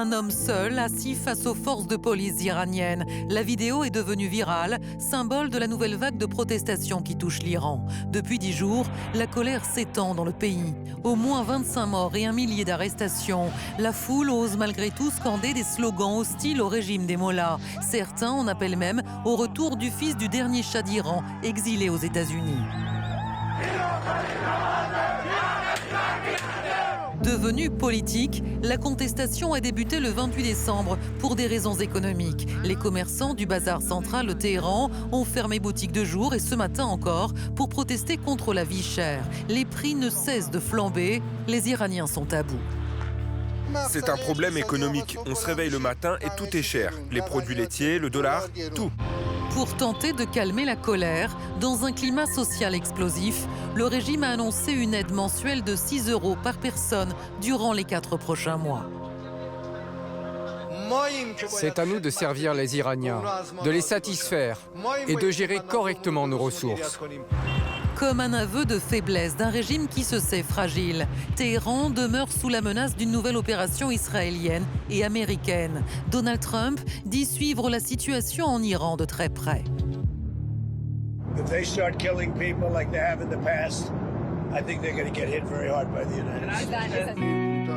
Un homme seul, assis face aux forces de police iraniennes. La vidéo est devenue virale, symbole de la nouvelle vague de protestations qui touche l'Iran. Depuis 10 jours, la colère s'étend dans le pays. Au moins 25 morts et 1 millier d'arrestations. La foule ose malgré tout scander des slogans hostiles au régime des mollahs. Certains en appellent même au retour du fils du dernier shah d'Iran, exilé aux États-Unis. Devenue politique, la contestation a débuté le 28 décembre pour des raisons économiques. Les commerçants du bazar central de Téhéran ont fermé boutique de jour et ce matin encore pour protester contre la vie chère. Les prix ne cessent de flamber, les Iraniens sont à bout. C'est un problème économique. On se réveille le matin et tout est cher. Les produits laitiers, le dollar, tout. Pour tenter de calmer la colère, dans un climat social explosif, le régime a annoncé une aide mensuelle de 6 € par personne durant les 4 prochains mois. C'est à nous de servir les Iraniens, de les satisfaire et de gérer correctement nos ressources. Comme un aveu de faiblesse d'un régime qui se sait fragile, Téhéran demeure sous la menace d'une nouvelle opération israélienne et américaine. Donald Trump dit suivre la situation en Iran de très près.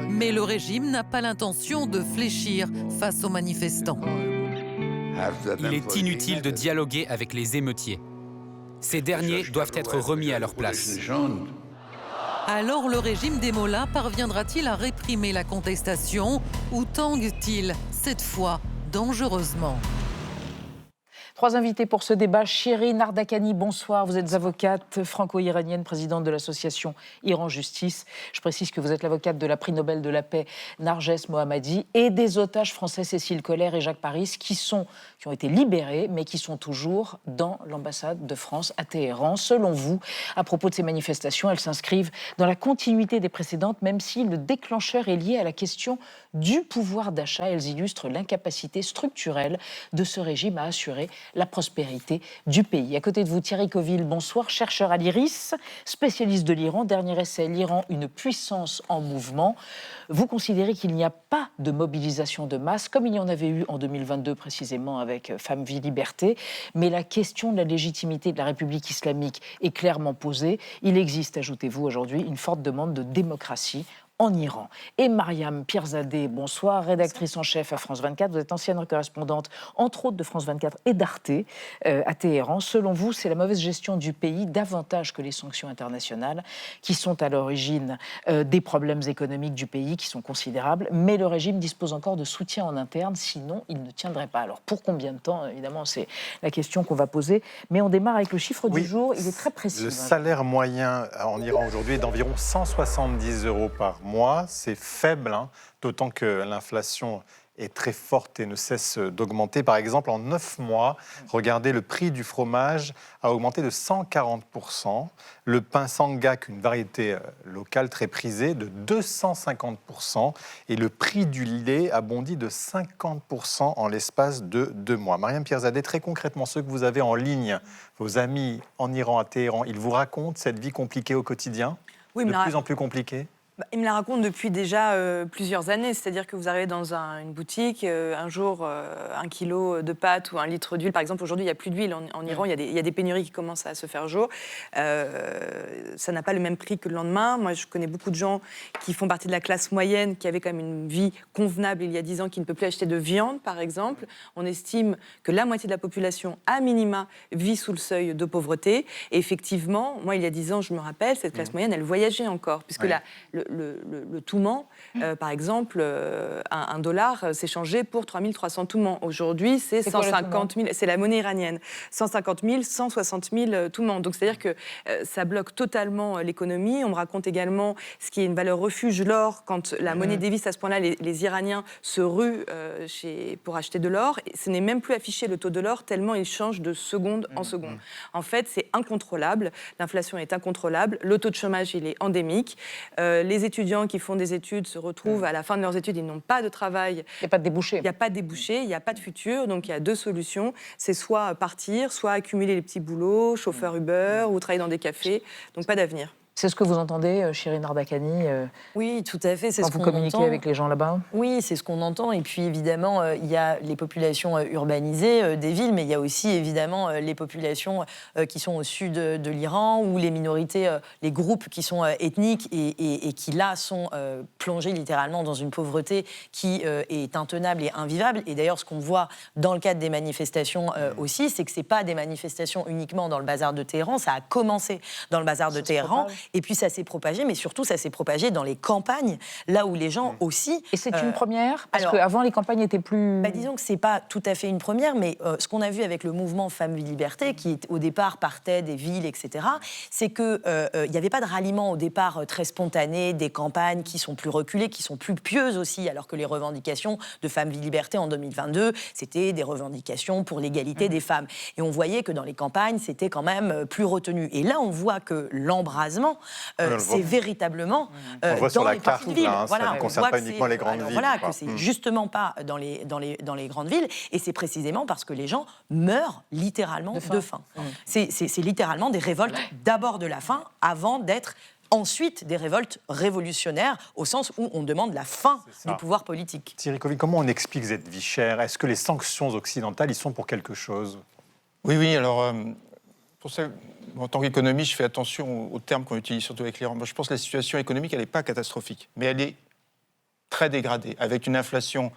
Mais le régime n'a pas l'intention de fléchir face aux manifestants. Il est inutile de dialoguer avec les émeutiers. Ces derniers doivent être remis à leur place. Alors le régime des mollahs parviendra-t-il à réprimer la contestation ou tangue-t-il, cette fois, dangereusement ? 3 invités pour ce débat. Shirin Ardakani, bonsoir. Vous êtes avocate franco-iranienne, présidente de l'association Iran Justice. Je précise que vous êtes l'avocate de la prix Nobel de la paix Narges Mohammadi et des otages français Cécile Collère et Jacques Paris qui ont été libérés mais qui sont toujours dans l'ambassade de France à Téhéran. Selon vous, à propos de ces manifestations, elles s'inscrivent dans la continuité des précédentes, même si le déclencheur est lié à la question du pouvoir d'achat. Elles illustrent l'incapacité structurelle de ce régime à assurer la prospérité du pays. À côté de vous, Thierry Coville, bonsoir, chercheur à l'IRIS, spécialiste de l'Iran. Dernier essai, l'Iran, une puissance en mouvement. Vous considérez qu'il n'y a pas de mobilisation de masse, comme il y en avait eu en 2022 précisément avec Femmes, Vie, Liberté, mais la question de la légitimité de la République islamique est clairement posée. Il existe, ajoutez-vous aujourd'hui, une forte demande de démocratie en Iran. Et Mariam Pirzadeh, bonsoir, rédactrice en chef à France 24. Vous êtes ancienne correspondante, entre autres de France 24 et d'Arte à Téhéran. Selon vous, c'est la mauvaise gestion du pays, davantage que les sanctions internationales, qui sont à l'origine des problèmes économiques du pays, qui sont considérables. Mais le régime dispose encore de soutien en interne, sinon il ne tiendrait pas. Alors pour combien de temps, évidemment, c'est la question qu'on va poser. Mais on démarre avec le chiffre du jour, il est très précis. Le salaire moyen en Iran aujourd'hui est d'environ 170 € par mois, c'est faible, d'autant que l'inflation est très forte et ne cesse d'augmenter. Par exemple, en 9 mois, regardez, le prix du fromage a augmenté de 140%, le pain sangak, une variété locale très prisée, de 250%, et le prix du lait a bondi de 50% en l'espace de 2 mois. Mariam Pirzadeh, très concrètement, ceux que vous avez en ligne, vos amis en Iran, à Téhéran, ils vous racontent cette vie compliquée au quotidien, de plus en plus compliquée ? Il me la raconte depuis déjà plusieurs années, c'est-à-dire que vous arrivez dans une boutique, un jour 1 kilo de pâtes ou 1 litre d'huile, par exemple aujourd'hui il n'y a plus d'huile en Iran, il y a des pénuries qui commencent à se faire jour, ça n'a pas le même prix que le lendemain. Moi je connais beaucoup de gens qui font partie de la classe moyenne, qui avaient quand même une vie convenable il y a 10 ans, qui ne peut plus acheter de viande par exemple. On estime que la moitié de la population, à minima, vit sous le seuil de pauvreté, et effectivement, moi il y a 10 ans je me rappelle, cette classe moyenne elle voyageait encore, puisque le toumant, par exemple, un dollar s'échangeait pour 3300 toumans. Aujourd'hui, c'est 150 000, c'est la monnaie iranienne. 150 000, 160 000 toumans. Donc, c'est-à-dire que ça bloque totalement l'économie. On me raconte également ce qui est une valeur refuge, l'or. Quand la monnaie dévisse à ce point-là, les Iraniens se ruent pour acheter de l'or. Et ce n'est même plus affiché le taux de l'or, tellement il change de seconde en seconde. En fait, c'est incontrôlable. L'inflation est incontrôlable. Le taux de chômage, il est endémique. Les étudiants qui font des études se retrouvent à la fin de leurs études, ils n'ont pas de travail. Il n'y a pas de débouché. Il n'y a pas de débouché, il n'y a pas de futur. Donc il y a 2 solutions. C'est soit partir, soit accumuler les petits boulots, chauffeur Uber ou travailler dans des cafés. Donc pas d'avenir. C'est ce que vous entendez, Chirine Ardakani, Oui, tout à fait. C'est quand ce vous qu'on communiquez entend. avec les gens là-bas? Oui, c'est ce qu'on entend. Et puis évidemment, il y a les populations urbanisées des villes, mais il y a aussi évidemment les populations qui sont au sud de l'Iran, ou les minorités, les groupes qui sont ethniques et qui là sont plongés littéralement dans une pauvreté qui est intenable et invivable. Et d'ailleurs, ce qu'on voit dans le cadre des manifestations aussi, c'est que c'est pas des manifestations uniquement dans le bazar de Téhéran. Ça a commencé dans le bazar de Téhéran, et puis ça s'est propagé, mais surtout ça s'est propagé dans les campagnes, là où les gens aussi... Et c'est une première? Parce alors, qu'avant, les campagnes étaient plus... disons que c'est pas tout à fait une première, mais ce qu'on a vu avec le mouvement Femmes, Vie, Liberté, qui au départ partait des villes, etc., c'est qu'il n'y avait pas de ralliement au départ très spontané, des campagnes qui sont plus reculées, qui sont plus pieuses aussi, alors que les revendications de Femmes, Vie, Liberté en 2022, c'était des revendications pour l'égalité des femmes. Et on voyait que dans les campagnes, c'était quand même plus retenu. Et là, on voit que l'embrasement, c'est véritablement on le voit sur dans la les carte, petites villes. là, ça ne on concerne voit pas que uniquement c'est- les grandes alors villes, Voilà, quoi. que c'est justement pas dans les grandes villes. Et c'est précisément parce que les gens meurent littéralement de faim. C'est littéralement des révoltes d'abord de la faim avant d'être ensuite des révoltes révolutionnaires, au sens où on demande la fin C'est ça. du pouvoir politique. Thierry Colli, comment on explique cette vie chère? Est-ce que les sanctions occidentales, ils sont pour quelque chose? Oui, alors, pour ça, en tant qu'économiste, je fais attention aux termes qu'on utilise, surtout avec l'Iran. Moi, je pense que la situation économique, elle n'est pas catastrophique, mais elle est très dégradée, avec une inflation,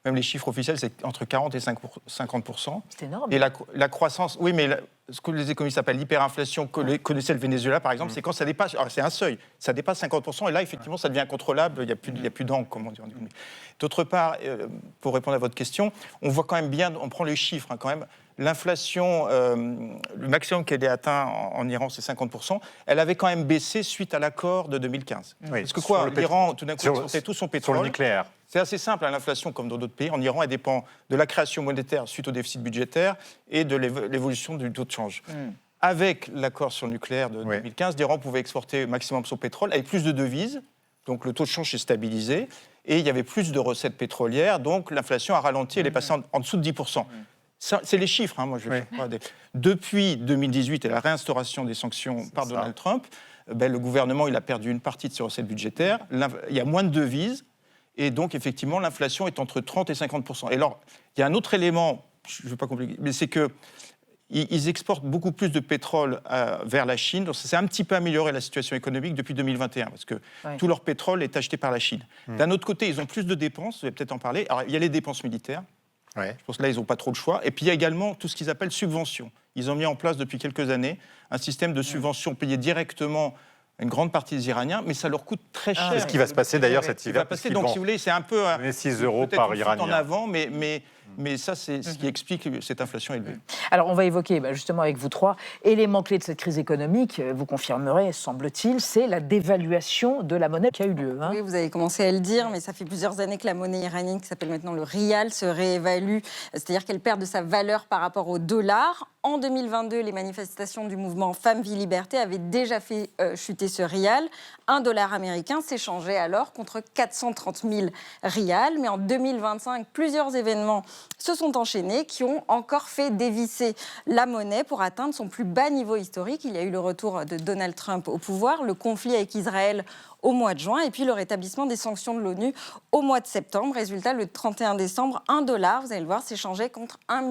même les chiffres officiels, c'est entre 40 et 50%. C'est énorme. Et la croissance, oui, mais ce que les économistes appellent l'hyperinflation, que connaissait le Venezuela, par exemple, c'est quand ça dépasse, alors c'est un seuil, ça dépasse 50%, et là, effectivement, ça devient incontrôlable, il n'y a plus d'encre, comme on dit en économie. D'autre part, pour répondre à votre question, on voit quand même bien, on prend les chiffres, quand même, l'inflation, le maximum qu'elle ait atteint en Iran, c'est 50%, elle avait quand même baissé suite à l'accord de 2015. Oui, Parce que sur quoi, le l'Iran, tout d'un coup, sur- exportait tout son Sur pétrole. le nucléaire. C'est assez simple, hein, l'inflation, comme dans d'autres pays. En Iran, elle dépend de la création monétaire suite au déficit budgétaire et de l'évolution du taux de change. Avec l'accord sur le nucléaire de 2015, l'Iran pouvait exporter au maximum son pétrole avec plus de devises, donc le taux de change s'est stabilisé, et il y avait plus de recettes pétrolières, donc l'inflation a ralenti, elle est passée en dessous de 10%. Ça, c'est les chiffres, hein, moi je ne fais pas des... Depuis 2018 et la réinstauration des sanctions par Donald Trump, le gouvernement il a perdu une partie de ses recettes budgétaires, il y a moins de devises, et donc effectivement l'inflation est entre 30 et 50%. Et alors, il y a un autre élément, je ne veux pas compliquer, mais c'est que ils exportent beaucoup plus de pétrole vers la Chine. Donc ça s'est un petit peu amélioré la situation économique depuis 2021, parce que tout leur pétrole est acheté par la Chine. D'un autre côté, ils ont plus de dépenses, vous allez peut-être en parler. Alors, il y a les dépenses militaires. Je pense que là, ils n'ont pas trop de choix. Et puis, il y a également tout ce qu'ils appellent subventions. Ils ont mis en place depuis quelques années un système de subventions payées directement à une grande partie des Iraniens, mais ça leur coûte très cher. C'est ce qui va se passer d'ailleurs cet Il hiver. va passer, donc, si vous voulez, c'est un peu... donner 6 euros peut-être par une fuite Iranien. en avant, mais ça, c'est ce qui explique cette inflation élevée. Alors, on va évoquer, justement, avec vous trois, élément clé de cette crise économique, vous confirmerez, semble-t-il, c'est la dévaluation de la monnaie qui a eu lieu. Oui, vous avez commencé à le dire, mais ça fait plusieurs années que la monnaie iranienne, qui s'appelle maintenant le rial, se réévalue, c'est-à-dire qu'elle perd de sa valeur par rapport au dollar. En 2022, les manifestations du mouvement Femmes, Vie, Liberté avaient déjà fait chuter ce rial. $1 américain s'échangeait alors contre 430 000 rials. Mais en 2025, plusieurs événements se sont enchaînés qui ont encore fait dévisser la monnaie pour atteindre son plus bas niveau historique. Il y a eu le retour de Donald Trump au pouvoir, le conflit avec Israël au mois de juin, et puis le rétablissement des sanctions de l'ONU au mois de septembre. Résultat, le 31 décembre, $1, vous allez le voir, s'échangeait contre 1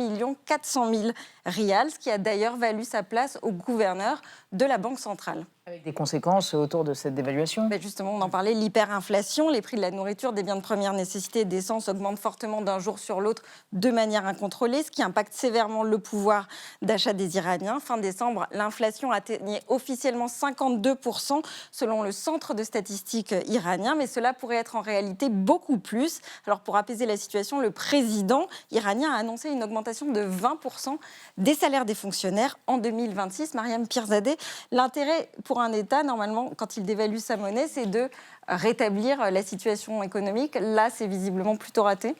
400 000 rials, ce qui a d'ailleurs valu sa place au gouverneur de la Banque centrale. Avec des conséquences autour de cette dévaluation. Justement, on en parlait, l'hyperinflation, les prix de la nourriture, des biens de première nécessité et d'essence augmentent fortement d'un jour sur l'autre de manière incontrôlée, ce qui impacte sévèrement le pouvoir d'achat des Iraniens. Fin décembre, l'inflation atteignait officiellement 52% selon le centre de statistiques iranien, mais cela pourrait être en réalité beaucoup plus. Alors pour apaiser la situation, le président iranien a annoncé une augmentation de 20% des salaires des fonctionnaires en 2026. Mariam Pirzadeh, l'intérêt pour un État, normalement, quand il dévalue sa monnaie, c'est de rétablir la situation économique. Là, c'est visiblement plutôt raté.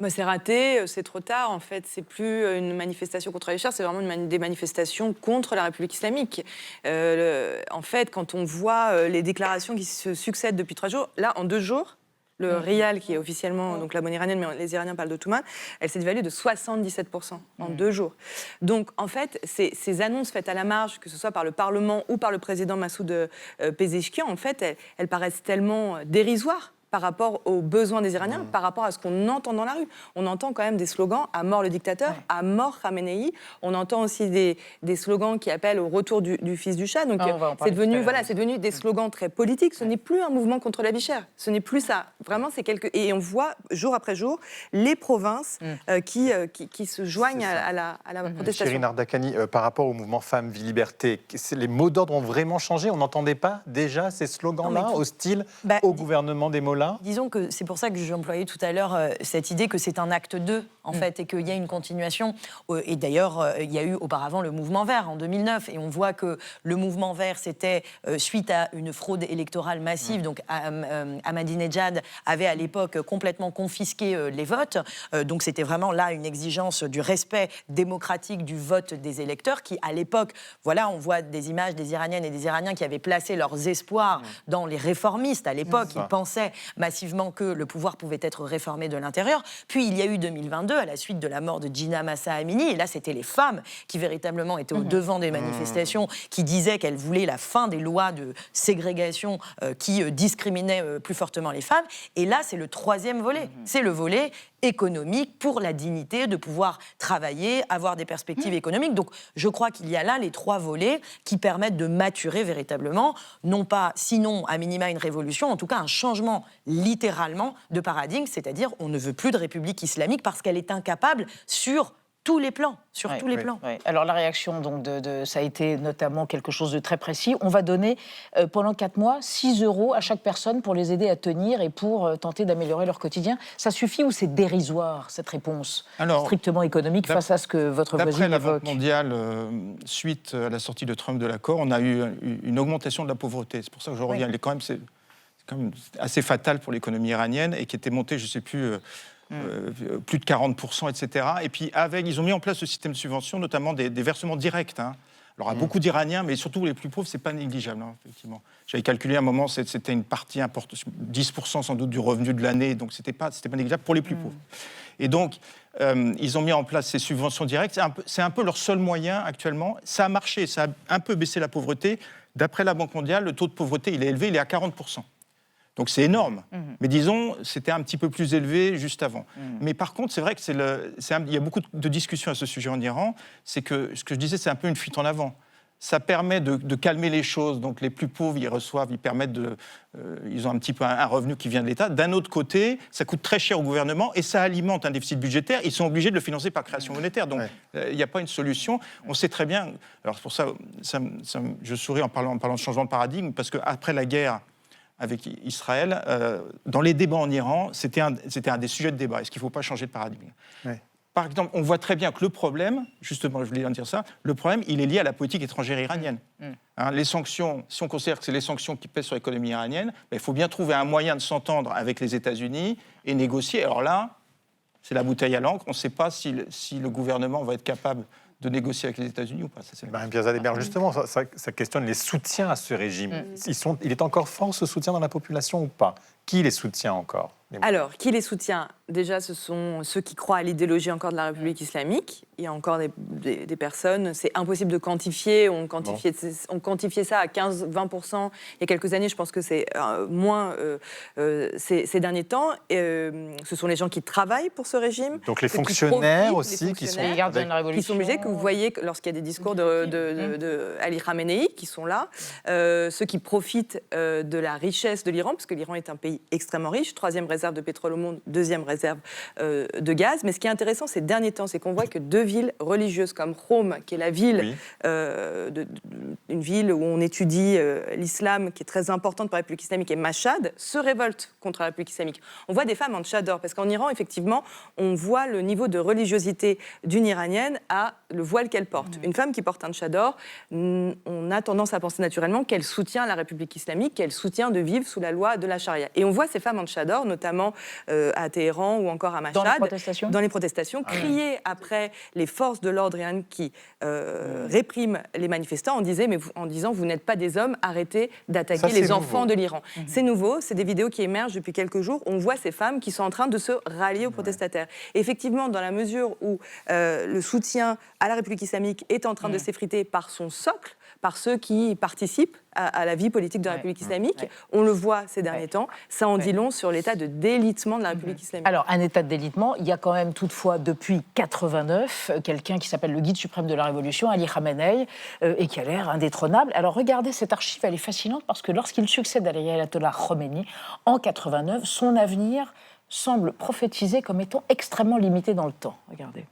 C'est raté, c'est trop tard en fait. C'est plus une manifestation contre les chars, c'est vraiment des manifestations contre la République islamique. En fait, quand on voit les déclarations qui se succèdent depuis 3 jours, là, en 2 jours, le rial, qui est officiellement donc la monnaie iranienne, mais les Iraniens parlent de Touman, elle s'est dévaluée de 77% en 2 jours. Donc, en fait, ces annonces faites à la marge, que ce soit par le Parlement ou par le président Massoud Pezeshkian, en fait, elles paraissent tellement dérisoires par rapport aux besoins des Iraniens, par rapport à ce qu'on entend dans la rue. On entend quand même des slogans « à mort le dictateur »,« à mort Khamenei ». On entend aussi des slogans qui appellent au retour du fils du Shah. Donc c'est devenu des slogans très politiques. Ce n'est plus un mouvement contre la vie chère. Ce n'est plus ça. Vraiment, c'est et on voit jour après jour les provinces qui se joignent à la protestation. Chérine Ardakani, par rapport au mouvement Femmes, Vie, Liberté, les mots d'ordre ont vraiment changé. On n'entendait pas déjà ces slogans-là hostiles au gouvernement des mots-là. Disons que c'est pour ça que j'ai employé tout à l'heure cette idée que c'est un acte 2, en fait, et qu'il y a une continuation. Et d'ailleurs, il y a eu auparavant le mouvement vert en 2009, et on voit que le mouvement vert, c'était suite à une fraude électorale massive. Donc Ahmadinejad avait à l'époque complètement confisqué les votes. Donc c'était vraiment là une exigence du respect démocratique du vote des électeurs qui, à l'époque, voilà, on voit des images des Iraniennes et des Iraniens qui avaient placé leurs espoirs dans les réformistes. À l'époque, ils pensaient massivement que le pouvoir pouvait être réformé de l'intérieur. Puis il y a eu 2022, à la suite de la mort de Gina Mahsa Amini, et là c'était les femmes qui véritablement étaient au devant des manifestations, qui disaient qu'elles voulaient la fin des lois de ségrégation qui discriminaient plus fortement les femmes. Et là c'est le troisième volet, c'est le volet économique pour la dignité de pouvoir travailler, avoir des perspectives économiques. Donc je crois qu'il y a là les 3 volets qui permettent de maturer véritablement, non pas sinon à minima une révolution, en tout cas un changement littéralement de paradigme, c'est-à-dire on ne veut plus de république islamique parce qu'elle est incapable sur tous les plans, tous les plans. Alors la réaction, donc, ça a été notamment quelque chose de très précis. On va donner pendant 4 mois 6 € à chaque personne pour les aider à tenir et pour tenter d'améliorer leur quotidien. Ça suffit ou c'est dérisoire, cette réponse strictement économique face à ce que votre voisine évoque? D'après la Banque mondiale, suite à la sortie de Trump de l'accord, on a eu une augmentation de la pauvreté. C'est pour ça que je reviens. C'est quand même assez fatal pour l'économie iranienne et qui était montée, je ne sais plus... plus de 40%, etc. Et puis, ils ont mis en place ce système de subvention, notamment des versements directs. Alors, à beaucoup d'Iraniens, mais surtout les plus pauvres, ce n'est pas négligeable, effectivement. J'avais calculé à un moment, c'était une partie importante, 10% sans doute du revenu de l'année, donc ce n'était pas négligeable pour les plus pauvres. Et donc, ils ont mis en place ces subventions directes. C'est un peu leur seul moyen actuellement. Ça a marché, ça a un peu baissé la pauvreté. D'après la Banque mondiale, le taux de pauvreté, il est élevé, il est à 40%. Donc c'est énorme. Mais disons, c'était un petit peu plus élevé juste avant. Mais par contre, c'est vrai que il y a beaucoup de discussions à ce sujet en Iran. C'est que, ce que je disais, c'est un peu une fuite en avant. Ça permet de calmer les choses. Donc les plus pauvres, ils ont un petit peu un revenu qui vient de l'État. D'un autre côté, ça coûte très cher au gouvernement et ça alimente un déficit budgétaire. Ils sont obligés de le financer par création monétaire. Donc il n'y a pas une solution. On sait très bien... Alors c'est pour ça, je souris en parlant de changement de paradigme, parce qu'après la guerre avec Israël, dans les débats en Iran, c'était un des sujets de débat. Est-ce qu'il ne faut pas changer de paradigme ? Par exemple, on voit très bien que le problème, justement, je voulais dire ça, le problème, il est lié à la politique étrangère iranienne. Les sanctions, si on considère que c'est les sanctions qui pèsent sur l'économie iranienne, il faut bien trouver un moyen de s'entendre avec les États-Unis et négocier. Alors là, c'est la bouteille à l'encre. On ne sait pas si le gouvernement va être capable de négocier avec les États-Unis ou pas. Pierre Zalébert, justement, ça questionne les soutiens à ce régime. Il est encore fort, ce soutien dans la population ou pas ? Qui les soutient encore ? Alors, qui les soutient ? Déjà, ce sont ceux qui croient à l'idéologie encore de la République islamique. Il y a encore des personnes, c'est impossible de quantifier. On quantifiait ça à 15-20% il y a quelques années. Je pense que c'est moins ces derniers temps. Ce sont les gens qui travaillent pour ce régime. Donc les fonctionnaires aussi, qui sont obligés, que vous voyez lorsqu'il y a des discours de Ali Khamenei, qui sont là. Ceux qui profitent de la richesse de l'Iran, parce que l'Iran est un pays extrêmement riche, 3e réserve de pétrole au monde, 2e réserve de gaz. Mais ce qui est intéressant ces derniers temps, c'est qu'on voit que 2 villes religieuses comme Rome, qui est la ville, une ville où on étudie l'islam, qui est très importante pour la République islamique, et Mashhad, se révoltent contre la République islamique. On voit des femmes en tchador, parce qu'en Iran, effectivement, on voit le niveau de religiosité d'une Iranienne à le voile qu'elle porte. Une femme qui porte un tchador, on a tendance à penser naturellement qu'elle soutient la République islamique, qu'elle soutient de vivre sous la loi de la charia. Et on voit ces femmes en tchador, notamment notamment à Téhéran ou encore à Machhad. Dans les protestations, crier après les forces de l'ordre iraniennes qui répriment les manifestants en disant vous n'êtes pas des hommes, arrêtez d'attaquer les enfants de l'Iran. C'est nouveau, c'est des vidéos qui émergent depuis quelques jours. On voit ces femmes qui sont en train de se rallier aux protestataires. Et effectivement, dans la mesure où le soutien à la République islamique est en train de s'effriter par son socle, par ceux qui participent à la vie politique de la République islamique. On le voit ces derniers temps. Ça en dit long sur l'état de délitement de la République islamique. Alors, un état de délitement, il y a quand même toutefois, depuis 89, quelqu'un qui s'appelle le guide suprême de la Révolution, Ali Khamenei, et qui a l'air indétrônable. Alors, regardez, cette archive, elle est fascinante parce que lorsqu'il succède à l'ayatollah Khomeini, en 89, son avenir semble prophétisé comme étant extrêmement limité dans le temps. Regardez.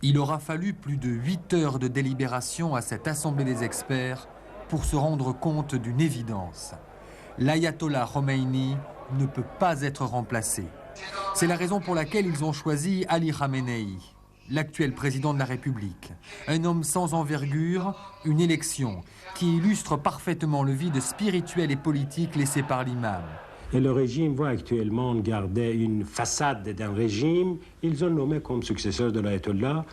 Il aura fallu plus de 8 heures de délibération à cette assemblée des experts pour se rendre compte d'une évidence. L'ayatollah Khomeini ne peut pas être remplacé. C'est la raison pour laquelle ils ont choisi Ali Khamenei, l'actuel président de la République. Un homme sans envergure, une élection qui illustre parfaitement le vide spirituel et politique laissé par l'imam. Et le régime voit actuellement garder une façade d'un régime. Ils ont nommé comme successeur de l'ayatollah.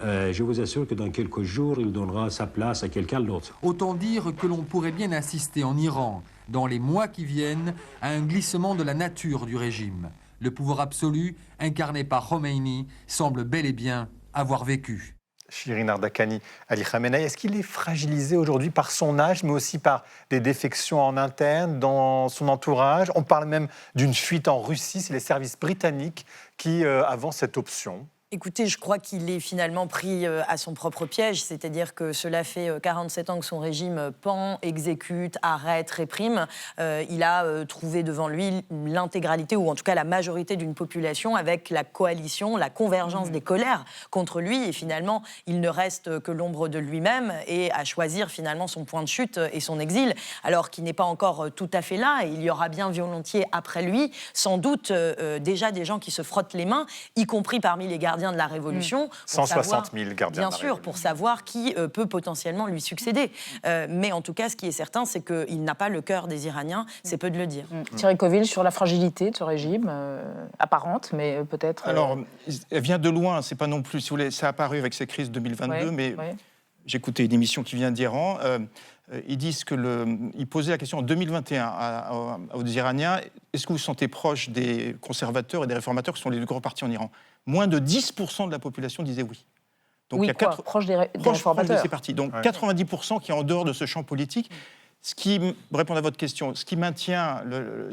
Je vous assure que dans quelques jours, il donnera sa place à quelqu'un d'autre. Autant dire que l'on pourrait bien assister en Iran, dans les mois qui viennent, à un glissement de la nature du régime. Le pouvoir absolu, incarné par Khomeini, semble bel et bien avoir vécu. Shirin Ardakhani, Ali Khamenei, est-ce qu'il est fragilisé aujourd'hui par son âge, mais aussi par des défections en interne, dans son entourage? On parle même d'une fuite en Russie, c'est les services britanniques qui avancent cette option. Écoutez, je crois qu'il est finalement pris à son propre piège, c'est-à-dire que cela fait 47 ans que son régime pend, exécute, arrête, réprime. Il a trouvé devant lui l'intégralité, ou en tout cas la majorité d'une population, avec la coalition, la convergence des colères contre lui, et finalement, il ne reste que l'ombre de lui-même, et à choisir finalement son point de chute et son exil, alors qu'il n'est pas encore tout à fait là, et il y aura bien volontiers après lui, sans doute déjà des gens qui se frottent les mains, y compris parmi les gardiens de la Révolution. 160 000 gardiens. Bien sûr, pour savoir qui peut potentiellement lui succéder. Mais en tout cas, ce qui est certain, c'est qu'il n'a pas le cœur des Iraniens, c'est peu de le dire. Thierry Coville, sur la fragilité de ce régime, apparente, mais peut-être... Alors, elle vient de loin, c'est pas non plus, si vous voulez, ça a apparu avec ces crises 2022, mais j'ai écouté une émission qui vient d'Iran. Ils disent ils posaient la question en 2021 aux Iraniens, est-ce que vous vous sentez proche des conservateurs et des réformateurs qui sont les deux gros partis en Iran? Moins de 10% de la population disait oui. Donc, oui, il y a proche des réformateurs. Proche de ces partis. Donc 90% qui est en dehors de ce champ politique. Ce qui, pour répondre à votre question, ce qui maintient,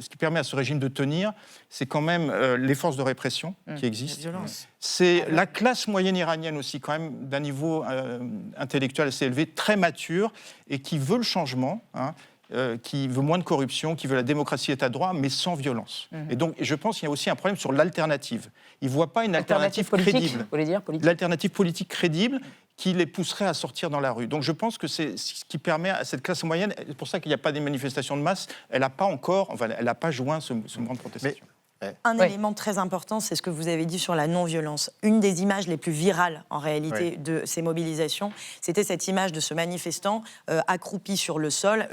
ce qui permet à ce régime de tenir, c'est quand même les forces de répression qui existent. C'est la classe moyenne iranienne aussi, quand même, d'un niveau intellectuel assez élevé, très mature, et qui veut le changement, qui veut moins de corruption, qui veut la démocratie et l'état de droit, mais sans violence. Et donc, je pense qu'il y a aussi un problème sur l'alternative. Ils ne voient pas une alternative crédible. Vous voulez dire politique. L'alternative politique crédible qui les pousserait à sortir dans la rue. Donc je pense que c'est ce qui permet à cette classe moyenne, c'est pour ça qu'il n'y a pas des manifestations de masse, elle n'a pas encore, elle n'a pas joint ce mouvement de protestation. Un élément très important, c'est ce que vous avez dit sur la non-violence. Une des images les plus virales, en réalité, de ces mobilisations, c'était cette image de ce manifestant accroupi sur le sol,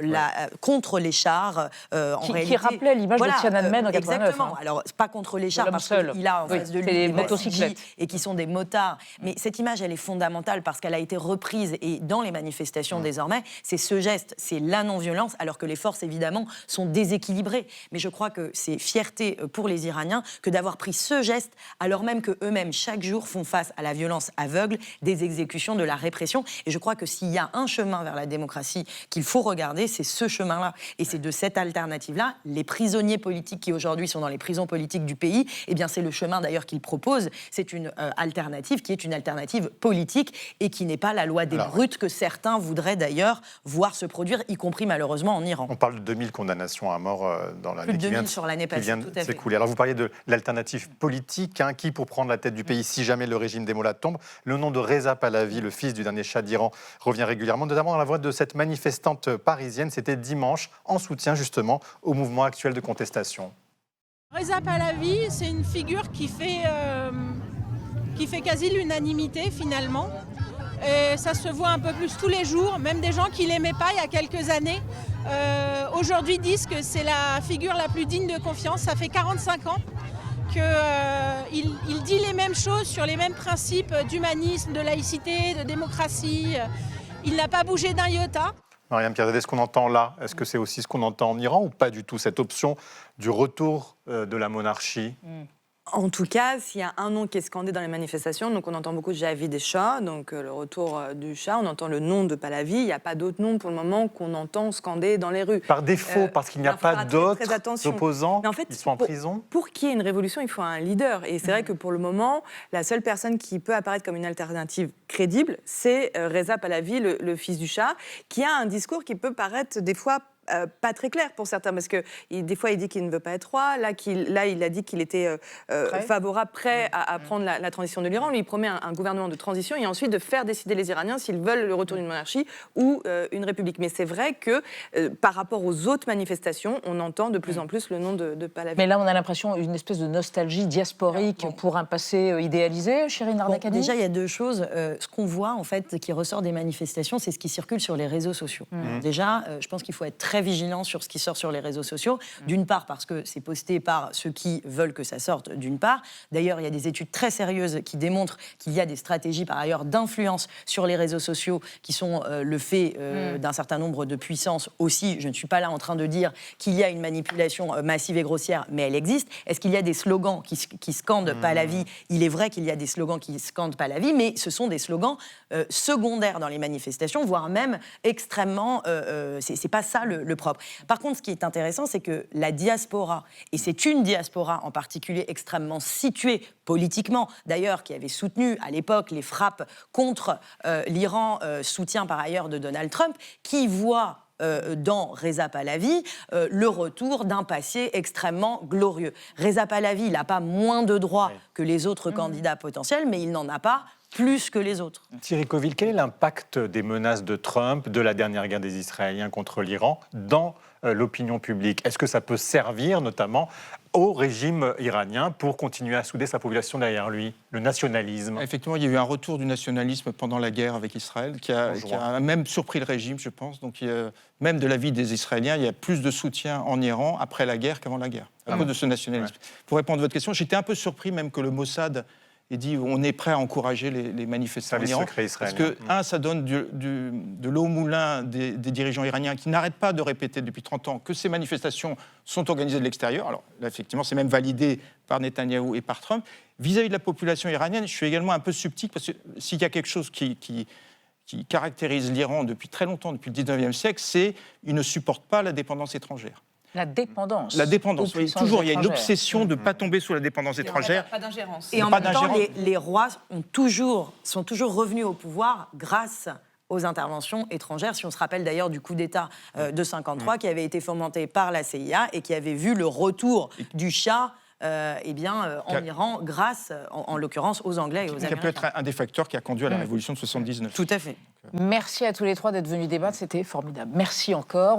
contre les chars. Qui rappelait l'image de Tiananmen en 89. Exactement. Alors, pas contre les chars, parce qu'il a en face de lui des motocyclettes. Et qui sont des motards. Mais cette image, elle est fondamentale parce qu'elle a été reprise, et dans les manifestations désormais, c'est ce geste, c'est la non-violence, alors que les forces, évidemment, sont déséquilibrées. Mais je crois que c'est fierté pour les Iraniens que d'avoir pris ce geste alors même qu'eux-mêmes chaque jour font face à la violence aveugle des exécutions, de la répression. Et je crois que s'il y a un chemin vers la démocratie qu'il faut regarder, c'est ce chemin-là. Et c'est de cette alternative-là, les prisonniers politiques qui aujourd'hui sont dans les prisons politiques du pays, eh bien c'est le chemin d'ailleurs qu'ils proposent. C'est une alternative qui est une alternative politique et qui n'est pas la loi des brutes que certains voudraient d'ailleurs voir se produire, y compris malheureusement en Iran. On parle de 2000 condamnations à mort dans l'année qui vient de s'écouler. Alors vous parliez de l'alternative politique, qui, pour prendre la tête du pays, si jamais le régime des mollahs tombe, le nom de Reza Pahlavi, le fils du dernier Shah d'Iran, revient régulièrement, notamment dans la voix de cette manifestante parisienne. C'était dimanche, en soutien justement au mouvement actuel de contestation. Reza Pahlavi, c'est une figure qui fait quasi l'unanimité finalement. Et ça se voit un peu plus tous les jours, même des gens qui ne l'aimaient pas il y a quelques années. Aujourd'hui disent que c'est la figure la plus digne de confiance. Ça fait 45 ans qu'il dit les mêmes choses sur les mêmes principes d'humanisme, de laïcité, de démocratie. Il n'a pas bougé d'un iota. Mariam Pirzadeh, ce qu'on entend là, est-ce que c'est aussi ce qu'on entend en Iran ou pas du tout, cette option du retour de la monarchie? En tout cas, s'il y a un nom qui est scandé dans les manifestations, donc on entend beaucoup de Javid Shah, donc le retour du Shah, on entend le nom de Pahlavi, il n'y a pas d'autres noms pour le moment qu'on entend scander dans les rues. Par défaut, parce qu'il n'y a pas d'autres opposants qui sont en prison? Pour qu'il y ait une révolution, il faut un leader. Et c'est vrai que pour le moment, la seule personne qui peut apparaître comme une alternative crédible, c'est Reza Pahlavi, le fils du Shah, qui a un discours qui peut paraître des fois pas très clair pour certains, parce que des fois il dit qu'il ne veut pas être roi, là il a dit qu'il était favorable, prêt à prendre la transition de l'Iran. Lui, il promet un gouvernement de transition et ensuite de faire décider les Iraniens s'ils veulent le retour d'une monarchie ou une république. Mais c'est vrai que par rapport aux autres manifestations, on entend de plus en plus le nom de Pahlavi. Mais là, on a l'impression d'une espèce de nostalgie diasporique pour un passé idéalisé, Chérine Nardakani. Déjà, il y a deux choses. Ce qu'on voit, en fait, qui ressort des manifestations, c'est ce qui circule sur les réseaux sociaux. Déjà, je pense qu'il faut être très vigilant sur ce qui sort sur les réseaux sociaux. D'une part, parce que c'est posté par ceux qui veulent que ça sorte, d'une part. D'ailleurs, il y a des études très sérieuses qui démontrent qu'il y a des stratégies, par ailleurs, d'influence sur les réseaux sociaux qui sont le fait d'un certain nombre de puissances aussi. Je ne suis pas là en train de dire qu'il y a une manipulation massive et grossière, mais elle existe. Est-ce qu'il y a des slogans qui scandent Pahlavi? Il est vrai qu'il y a des slogans qui scandent Pahlavi, mais ce sont des slogans secondaires dans les manifestations, voire même extrêmement... c'est pas ça le propre. Par contre, ce qui est intéressant, c'est que la diaspora, et c'est une diaspora en particulier extrêmement située politiquement, d'ailleurs, qui avait soutenu à l'époque les frappes contre l'Iran, soutien par ailleurs de Donald Trump, qui voit dans Reza Pahlavi le retour d'un passé extrêmement glorieux. Reza Pahlavi, il n'a pas moins de droits que les autres candidats potentiels, mais il n'en a pas plus que les autres. Thierry Coville, quel est l'impact des menaces de Trump, de la dernière guerre des Israéliens contre l'Iran, dans l'opinion publique? Est-ce que ça peut servir notamment au régime iranien pour continuer à souder sa population derrière lui, le nationalisme? Effectivement, il y a eu un retour du nationalisme pendant la guerre avec Israël qui a même surpris le régime, je pense. Donc, même de l'avis des Israéliens, il y a plus de soutien en Iran après la guerre qu'avant la guerre, à cause de ce nationalisme. Pour répondre à votre question, j'étais un peu surpris même que le Mossad ait dit on est prêt à encourager les manifestants en Iran. Parce que, ça donne de l'eau au moulin des dirigeants iraniens qui n'arrêtent pas de répéter depuis 30 ans que ces manifestations sont organisées de l'extérieur. Alors là, effectivement, c'est même validé par Netanyahou et par Trump. Vis-à-vis de la population iranienne, je suis également un peu sceptique parce que s'il y a quelque chose qui caractérise l'Iran depuis très longtemps, depuis le 19e siècle, c'est qu'il ne supporte pas la dépendance étrangère. La dépendance. La dépendance, oui, toujours. Il y a une obsession de ne pas tomber sous la dépendance étrangère. Pas d'ingérence. Et en même temps, les rois sont toujours revenus au pouvoir grâce aux interventions étrangères. Si on se rappelle d'ailleurs du coup d'État de 53 qui avait été fomenté par la CIA et qui avait vu le retour du Shah en Iran, grâce, en l'occurrence, aux Anglais et aux Américains. Ça peut être un des facteurs qui a conduit à la révolution de 79. Tout à fait. Merci à tous les trois d'être venus débattre, c'était formidable. Merci encore.